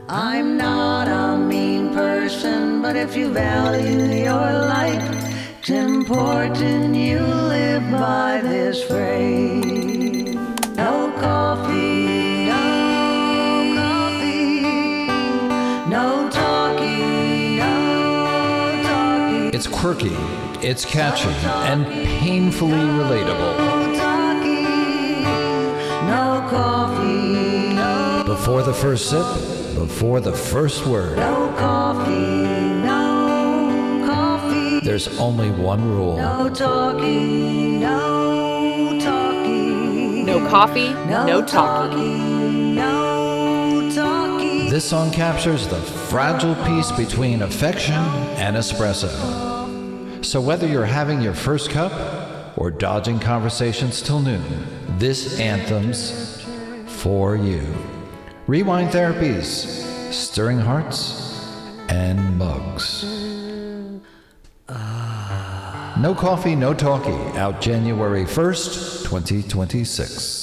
I'm not a mean person, but if you value your life, it's important you live by this phrase. No coffee, no coffee, no talkie, no talkie. It's quirky, it's catchy, and painfully relatable. No talkie, no coffee, no. Before the first sip, before the first word, No coffee, no coffee. there's only one rule. No talkie, no talkie. No coffee, no talkie. No talkie. This song captures the fragile piece between affection and espresso. So whether you're having your first cup or dodging conversations till noon, this anthem's for you. Rewind therapies, stirring hearts, and mugs. No Coffee, No Talkie, out January 1st, 2026.